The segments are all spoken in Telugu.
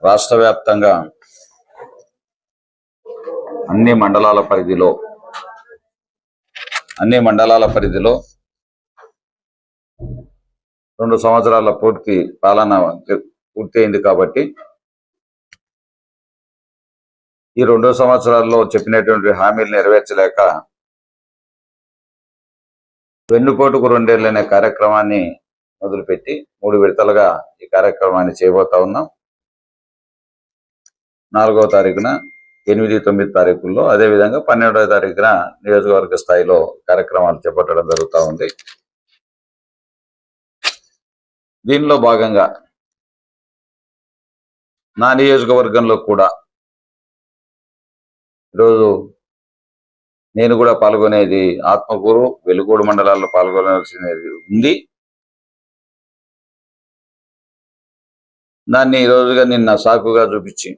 రాష్ట్ర వ్యాప్తంగా అన్ని మండలాల పరిధిలో అన్ని మండలాల పరిధిలో 2 సంవత్సరాల పూర్తి పాలన పూర్తయింది కాబట్టి ఈ 2 సంవత్సరాల్లో చెప్పినటువంటి హామీలు నెరవేర్చలేక వెన్నుపోటుకు 2 ఏళ్ళు అనే కార్యక్రమాన్ని మొదలుపెట్టి 3 విడతలుగా ఈ కార్యక్రమాన్ని చేయబోతా ఉన్నాం. 4వ తారీఖున 8, 9 తారీఖుల్లో అదేవిధంగా 12వ తారీఖున నియోజకవర్గ స్థాయిలో కార్యక్రమాలు చేపట్టడం జరుగుతూ ఉంది. దీనిలో భాగంగా నా నియోజకవర్గంలో కూడా ఈరోజు నేను కూడా పాల్గొనేది ఆత్మకూరు, వెలుగోడు మండలాల్లో పాల్గొనాల్సినది ఉంది. దాన్ని ఈరోజుగా నిన్న సాకుగా చూపించి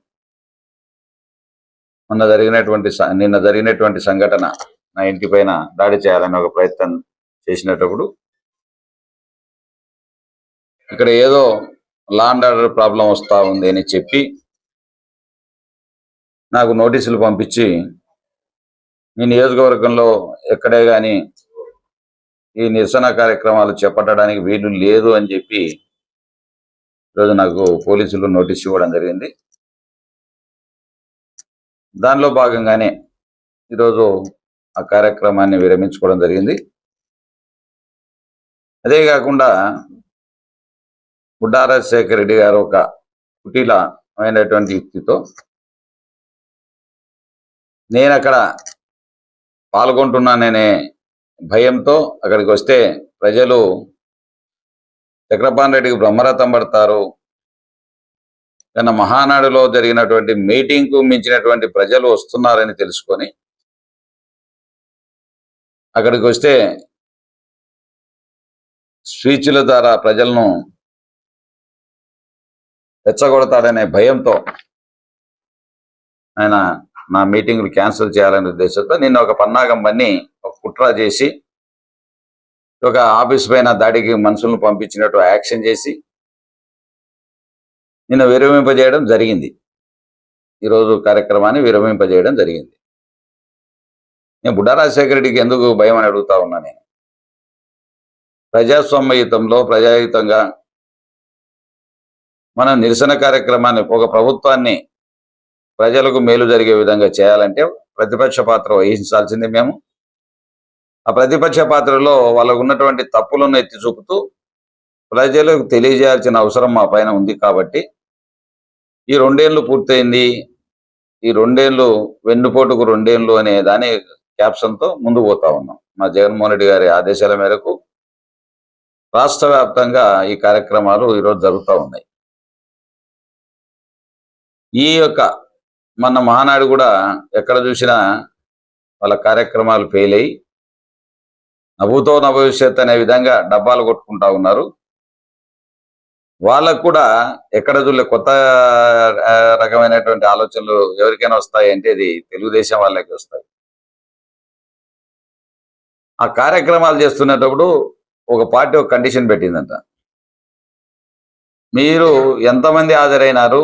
నిన్న జరిగినటువంటి సంఘటన నా ఇంటి పైన దాడి చేయాలని ఒక ప్రయత్నం చేసినప్పుడు ఇక్కడ ఏదో లా అండ్ ఆర్డర్ ప్రాబ్లం వస్తూ ఉంది అని చెప్పి నాకు నోటీసులు పంపించి ఈ నియోజకవర్గంలో ఎక్కడే కానీ ఈ నిరసన కార్యక్రమాలు చేపట్టడానికి వీలు లేదు అని చెప్పి ఈరోజు నాకు పోలీసులు నోటీసు ఇవ్వడం జరిగింది. దానిలో భాగంగానే ఈరోజు ఆ కార్యక్రమాన్ని విరమించుకోవడం జరిగింది. అదే కాకుండా బుడ్డా రాజశేఖర రెడ్డి గారు ఒక కుటీలమైనటువంటి యుక్తితో నేను అక్కడ పాల్గొంటున్నాననే భయంతో అక్కడికి వస్తే ప్రజలు చక్రపాణి రెడ్డికి బ్రహ్మరథం పడతారు, కానీ మహానాడులో జరిగినటువంటి మీటింగ్కు మించినటువంటి ప్రజలు వస్తున్నారని తెలుసుకొని అక్కడికి వస్తే స్పీచ్ల ద్వారా ప్రజలను రెచ్చగొడతాడనే భయంతో ఆయన నా మీటింగ్లు క్యాన్సిల్ చేయాలనే ఉద్దేశంతో నిన్న ఒక పన్నాగం పన్ని ఒక కుట్ర చేసి ఒక ఆఫీస్ పైన దాడికి మనుషులను పంపించినట్టు యాక్షన్ చేసి నిన్న విరమింపజేయడం జరిగింది. ఈరోజు కార్యక్రమాన్ని విరమింపజేయడం జరిగింది. నేను బుడ్డా రాజశేఖర రెడ్డికి ఎందుకు భయం అని అడుగుతా ఉన్నా. నేను ప్రజాస్వామ్యయుతంలో ప్రజాయుతంగా మనం నిరసన కార్యక్రమాన్ని ఒక ప్రభుత్వాన్ని ప్రజలకు మేలు జరిగే విధంగా చేయాలంటే ప్రతిపక్ష పాత్ర వహించాల్సింది మేము. ఆ ప్రతిపక్ష పాత్రలో వాళ్ళకు ఉన్నటువంటి తప్పులను ఎత్తి చూపుతూ ప్రజలకు తెలియజేయాల్సిన అవసరం మా పైన ఉంది. కాబట్టి ఈ 2 ఏళ్ళు పూర్తయింది, ఈ 2 ఏళ్ళు వెన్నుపోటుకు 2 ఏళ్ళు అనే దాని క్యాప్షన్తో ముందు పోతా ఉన్నాం. మా జగన్మోహన్ రెడ్డి గారి ఆదేశాల మేరకు రాష్ట్ర వ్యాప్తంగా ఈ కార్యక్రమాలు ఈరోజు జరుగుతూ ఉన్నాయి. ఈ యొక్క మన మహానాడు కూడా ఎక్కడ చూసినా వాళ్ళ కార్యక్రమాలు ఫెయిల్ అయ్యి నవ్వుతో నభవిష్యత్ అనే విధంగా డబ్బాలు కొట్టుకుంటా ఉన్నారు. వాళ్ళకు కూడా ఎక్కడ చూడలే కొత్త రకమైనటువంటి ఆలోచనలు ఎవరికైనా వస్తాయి అంటే అది తెలుగుదేశం వాళ్ళకి వస్తాయి. ఆ కార్యక్రమాలు చేస్తున్నప్పుడు ఒక పార్టీ ఒక కండిషన్ పెట్టిందంట, మీరు ఎంతమంది హాజరైనారు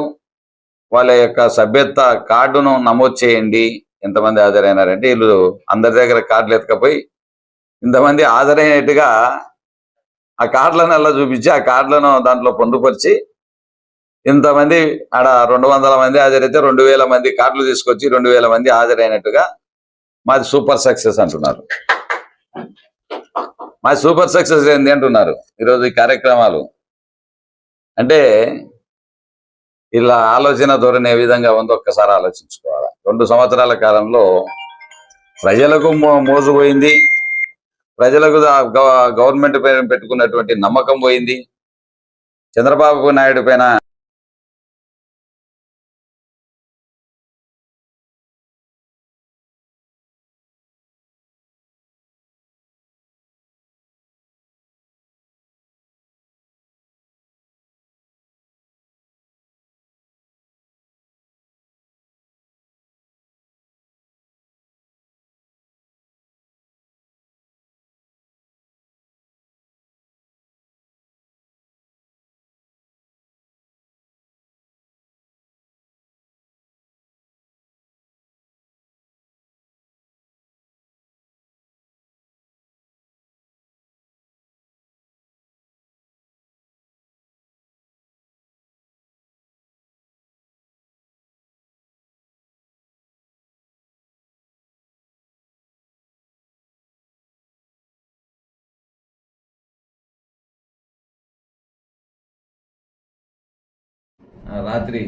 వాళ్ళ యొక్క సభ్యత్వ కార్డును నమోదు చేయండి. ఎంతమంది హాజరైనారంటే వీళ్ళు అందరి దగ్గర కార్డులు ఎత్తుకపోయి ఇంతమంది హాజరైనట్టుగా ఆ కార్డులను అలా చూపించి ఆ కార్డులను దాంట్లో పొందుపరిచి ఇంతమంది ఆడ 200 మంది హాజరైతే 2000 మంది కార్డులు తీసుకొచ్చి 2000 మంది హాజరైనట్టుగా మాది సూపర్ సక్సెస్ అంటున్నారు. మాది సూపర్ సక్సెస్ ఏంది అంటున్నారు. ఈరోజు ఈ కార్యక్రమాలు అంటే ఇలా ఆలోచన ధోరణి ఏ విధంగా ఉందో ఒక్కసారి ఆలోచించుకోవాలి. 2 సంవత్సరాల కాలంలో ప్రజలకు మోసపోయింది, ప్రజలకు గవర్నమెంట్ పైన పెట్టుకున్నటువంటి నమ్మకం పోయింది. చంద్రబాబు నాయుడు పైన రాత్రి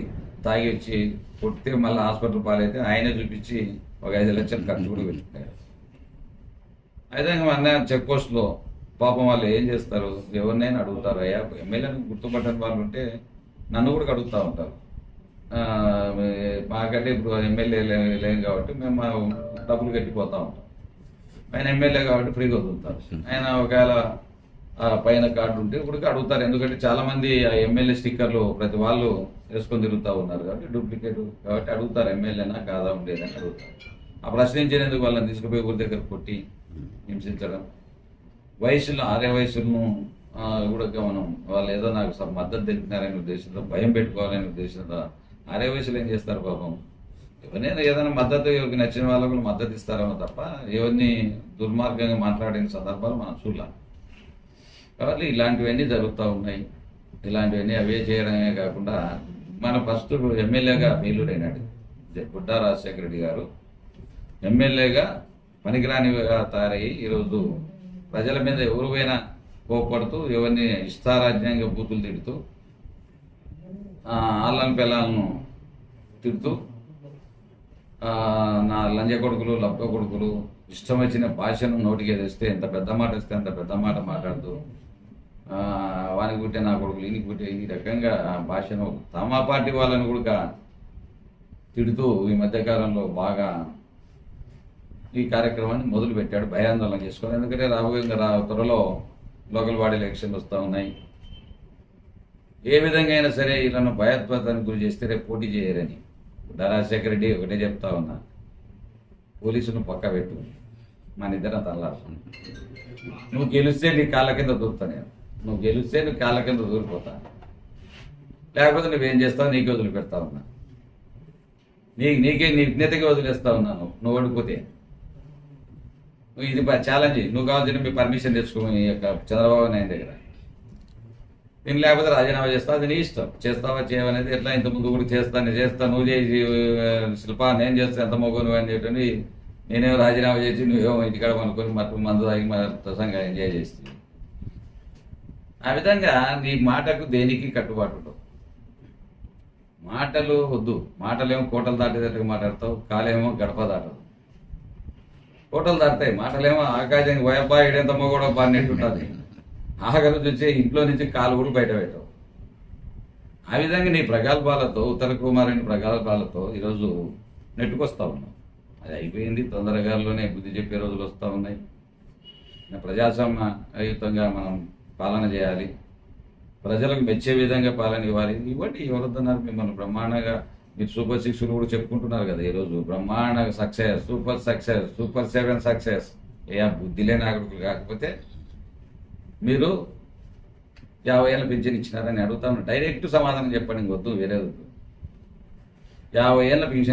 తాగి వచ్చి కొడితే మళ్ళీ హాస్పిటల్ పాలైతే ఆయనే చూపించి ఒక 5 లక్షలు ఖర్చు కూడా పెట్టుకున్నారు. అయితే మన అన్నయ్య చెక్ పోస్ట్లో పాపం వాళ్ళు ఏం చేస్తారు, ఎవరినైనా అడుగుతారు. అయ్యా ఎమ్మెల్యేని గుర్తుపట్టని వాళ్ళు ఉంటే నన్ను కూడా అడుగుతూ ఉంటారు. మాకంటే ఇప్పుడు ఎమ్మెల్యే లేం కాబట్టి మేము డబ్బులు కట్టిపోతూ ఉంటాం. ఆయన ఎమ్మెల్యే కాబట్టి ఫ్రీగా వదులుతారు. ఆయన ఒకవేళ పైన కార్డు ఉంటే ఇప్పుడు అడుగుతారు. ఎందుకంటే చాలామంది ఆ ఎమ్మెల్యే స్టిక్కర్లు ప్రతి వాళ్ళు వేసుకొని తిరుగుతూ ఉన్నారు కాబట్టి డూప్లికేట్ కాబట్టి అడుగుతారు, ఎమ్మెల్యేనా కాదా ఉండేదని అడుగుతారు. ఆ ప్రశ్నించేందుకు వాళ్ళని తీసుకుపోయి ఊరి దగ్గర కొట్టి హింసించడం, వయసులో 6 వయసులను కూడా మనం వాళ్ళు ఏదో నాకు మద్దతు తెలిపినారనే ఉద్దేశంతో, భయం పెట్టుకోవాలనే ఉద్దేశంతో 6 వయసులో ఏం చేస్తారు పాపం. ఎవరినైనా ఏదైనా మద్దతు ఎవరికి నచ్చిన వాళ్ళకు మద్దతు ఇస్తారేమో తప్ప ఎవరిని దుర్మార్గంగా మాట్లాడిన సందర్భాలు మనం చూడాలి. కాబట్టి ఇలాంటివన్నీ జరుగుతూ ఉన్నాయి. ఇలాంటివన్నీ అవే చేయడమే కాకుండా మన ఫస్ట్ ఎమ్మెల్యేగా మేలుడైనాడు బుడ్డా రాజశేఖర రెడ్డి గారు. ఎమ్మెల్యేగా పనికిరానిగా తయారయ్యి ఈరోజు ప్రజల మీద ఎవరు పోయినా కోపడుతూ, ఎవరిని ఇష్టారాజ్యంగా బూతులు తిడుతూ, ఆళ్ళని పిల్లలను తిడుతూ, నా లంజ కొడుకులు లబ్బ కొడుకులు ఇష్టం వచ్చిన భాషను నోటికి తెస్తే ఎంత పెద్ద మాట ఇస్తే అంత పెద్ద మాట మాట్లాడుతూ, వానికి పుట్టే నా కొడుకులు ఈయనకి పుట్టే ఈ రకంగా భాషను తమ పార్టీ వాళ్ళని కూడా తిడుతూ ఈ మధ్యకాలంలో బాగా ఈ కార్యక్రమాన్ని మొదలుపెట్టాడు, భయాందోళన చేసుకొని. ఎందుకంటే రాబోయే త్వరలో లోకల్ బాడీ ఎలక్షన్లు వస్తూ ఉన్నాయి. ఏ విధంగా అయినా సరే వీళ్ళను భయోత్పాతానికి గురి చేస్తే రేపు పోటీ చేయరని రాజశేఖర రెడ్డి ఒకటే చెప్తా ఉన్నా, పోలీసును పక్క పెట్టు, మన ఇద్దరం తల్లాడుతుంది. నువ్వు గెలిస్తే నీ కాళ్ళ కింద దూరుతా, నేను నువ్వు గెలిస్తే నువ్వు కాళ్ళ కింద దూరిపోతా, లేకపోతే నువ్వేం చేస్తావు నీకే వదిలిపెడతా ఉన్నా, నీ విజ్ఞతగా వదిలేస్తా ఉన్నాను. నువ్వు ఓడిపోతే ఇది ఛాలెంజ్, నువ్వు కావాల్సిన మీ పర్మిషన్ తెచ్చుకోని యొక్క చంద్రబాబు నాయుడు దగ్గర. నేను లేకపోతే రాజీనామా చేస్తా, అది నీ ఇష్టం, చేస్తావా చేయవనేది. ఎట్లా ఇంతకుముందు కూడా చేస్తా నువ్వు చేసి శిల్ప నేను చేస్తా ఎంత మొగ్గు అని చెప్పి నేనేమో రాజీనామా చేసి నువ్వేమో ఇంటికాడ అనుకొని మత్తు మందు తాగి ప్రసంగా ఎంజాయ్ చేస్తుంది. ఆ విధంగా నీ మాటకు దేనికి కట్టుబాటు ఉండవు. మాటలు వద్దు, మాటలేమో కోటలు దాటేటట్టుగా మాట్లాడతావు, కాలేమో గడప దాటదు. కోటలు దాటుతాయి, మాటలేమో ఆకాశానికి పోయబ్బా ఇడెంత మొగోడో బాగా ఆఖరి చూసే ఇంట్లో నుంచి కాలు కూడా బయట పెట్టావు. ఆ విధంగా నీ ప్రగల్భాలతో, ఉత్తర కుమారుని ప్రగల్భాలతో ఈరోజు నెట్టుకొస్తా ఉన్నావు. అది అయిపోయింది, తొందరగాలోనే బుద్ధి చెప్పే రోజులు వస్తూ ఉన్నాయి. ప్రజాస్వామ్యయుతంగా మనం పాలన చేయాలి, ప్రజలకు మెచ్చే విధంగా పాలన ఇవ్వాలి. ఇవ్వండి, ఎవరొద్దన్నారు మిమ్మల్ని బ్రహ్మాండంగా. మీరు సూపర్ 6 కూడా చెప్పుకుంటున్నారు కదా ఈరోజు, బ్రహ్మాండంగా సక్సెస్, సూపర్ 7 సక్సెస్. ఏ బుద్ధి లేని ఆగడుకులు కాకపోతే మీరు 50 ఏళ్ళ పింఛన్ ఇచ్చినారని అడుగుతాను. డైరెక్ట్ సమాధానం చెప్పండి, వద్దు వేరే వద్దు. 50 ఏళ్ళ పింఛన్